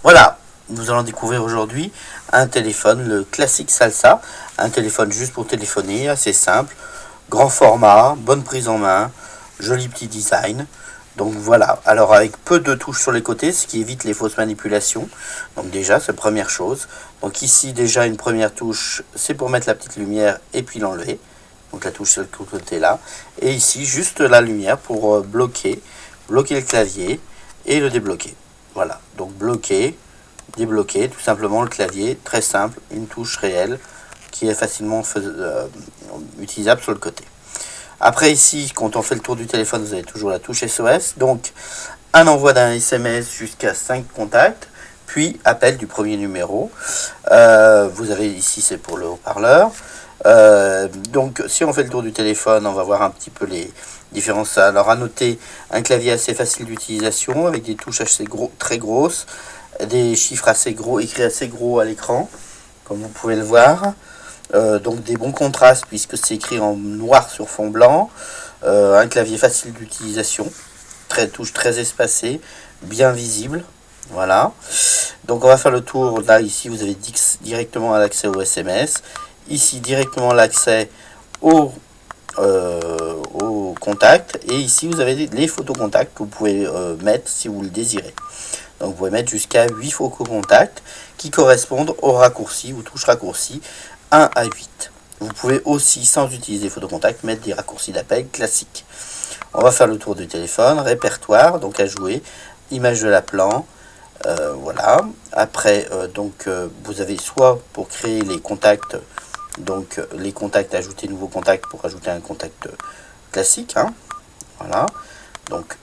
Voilà, nous allons découvrir aujourd'hui un téléphone, le classique Salsa, un téléphone juste pour téléphoner, assez simple, grand format, bonne prise en main, joli petit design. Donc voilà, alors avec peu de touches sur les côtés, ce qui évite les fausses manipulations. Donc déjà, c'est la première chose. Donc ici déjà une première touche, c'est pour mettre la petite lumière et puis l'enlever. Donc la touche sur le côté là. Et ici, juste la lumière pour bloquer le clavier et le débloquer. Voilà, donc bloquer, débloquer, tout simplement le clavier, très simple, une touche réelle qui est facilement utilisable sur le côté. Après ici, quand on fait le tour du téléphone, vous avez toujours la touche SOS, donc un envoi d'un SMS jusqu'à 5 contacts, puis appel du premier numéro. Vous avez ici, c'est pour le haut-parleur. Donc si on fait le tour du téléphone, on va voir un petit peu les différences. Alors à noter, un clavier assez facile d'utilisation avec des touches assez très grosses, des chiffres assez gros, écrits assez gros à l'écran, comme vous pouvez le voir. Donc des bons contrastes puisque c'est écrit en noir sur fond blanc. Un clavier facile d'utilisation, touches très espacées, bien visible. Voilà. Donc on va faire le tour. Là ici vous avez directement l'accès au SMS. Ici directement l'accès au contact. Et ici vous avez les photos contacts que vous pouvez mettre si vous le désirez. Donc vous pouvez mettre jusqu'à 8 photos contacts qui correspondent aux raccourcis, aux touches raccourcis 1 à 8. Vous pouvez aussi, sans utiliser photocontact, mettre des raccourcis d'appel classiques. On va faire le tour du téléphone, répertoire, donc à jouer, image de l'appelant, voilà. Après, vous avez soit pour créer les contacts, donc les contacts, ajouter nouveau contact pour ajouter un contact classique, hein, voilà. Donc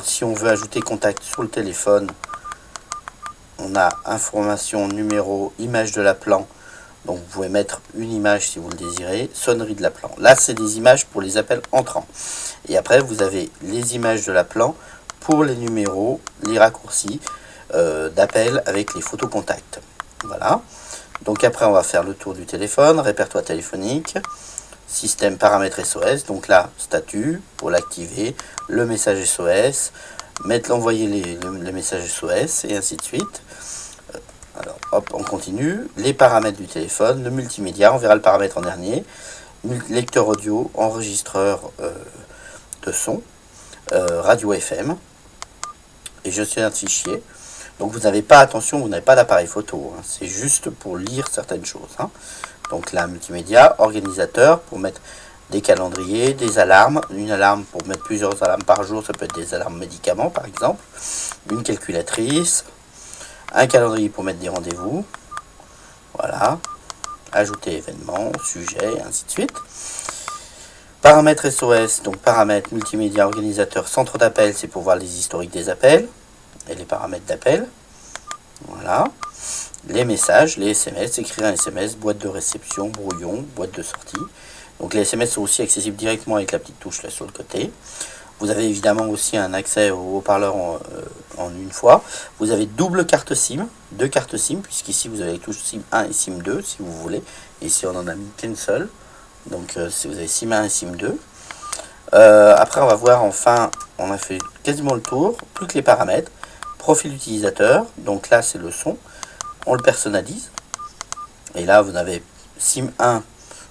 si on veut ajouter contact sur le téléphone, on a information, numéro, image de l'appelant. Donc vous pouvez mettre une image si vous le désirez, sonnerie de l'appelant. Là c'est des images pour les appels entrants. Et après vous avez les images de l'appelant pour les numéros, les raccourcis d'appel avec les photos contacts. Voilà. Donc après on va faire le tour du téléphone, répertoire téléphonique, système paramètres SOS. Donc là statut pour l'activer, le message SOS, envoyer les messages SOS et ainsi de suite. Alors, hop, on continue. Les paramètres du téléphone, le multimédia, on verra le paramètre en dernier. Lecteur audio, enregistreur de son, radio FM et gestionnaire de fichiers. Donc vous n'avez pas, attention, vous n'avez pas d'appareil photo. Hein, c'est juste pour lire certaines choses. Hein. Donc là, multimédia, organisateur pour mettre des calendriers, des alarmes. Une alarme pour mettre plusieurs alarmes par jour, ça peut être des alarmes médicaments par exemple. Une calculatrice. Un calendrier pour mettre des rendez-vous. Voilà. Ajouter événements, sujet, ainsi de suite. Paramètres SOS, donc paramètres multimédia, organisateur, centre d'appel, c'est pour voir les historiques des appels et les paramètres d'appel. Voilà. Les messages, les SMS, écrire un SMS, boîte de réception, brouillon, boîte de sortie. Donc les SMS sont aussi accessibles directement avec la petite touche là sur le côté. Vous avez évidemment aussi un accès au haut-parleur en une fois. Vous avez double carte SIM, deux cartes SIM, puisqu'ici vous avez les touches SIM 1 et SIM 2 si vous voulez. Ici on en a mis qu'une seule. Donc si vous avez SIM 1 et SIM 2. Après on va voir enfin, on a fait quasiment le tour, plus que les paramètres. Profil utilisateur, donc là c'est le son. On le personnalise. Et là vous avez SIM 1,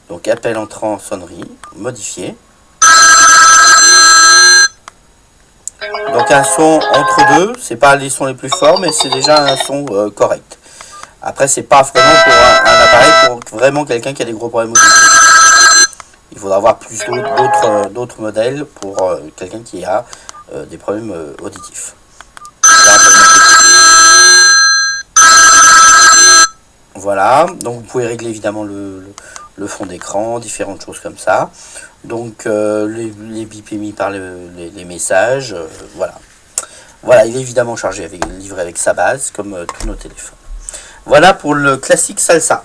donc appel entrant, sonnerie, modifié. Donc un son entre deux, c'est pas les sons les plus forts, mais c'est déjà un son correct. Après, c'est pas vraiment pour un appareil pour vraiment quelqu'un qui a des gros problèmes auditifs. Il faudra avoir plus d'autres modèles pour quelqu'un qui a des problèmes auditifs. Voilà, donc vous pouvez régler évidemment le fond d'écran, différentes choses comme ça. Donc les bip émis par les messages, voilà. Voilà, il est évidemment livré avec sa base, comme tous nos téléphones. Voilà pour le classique Salsa.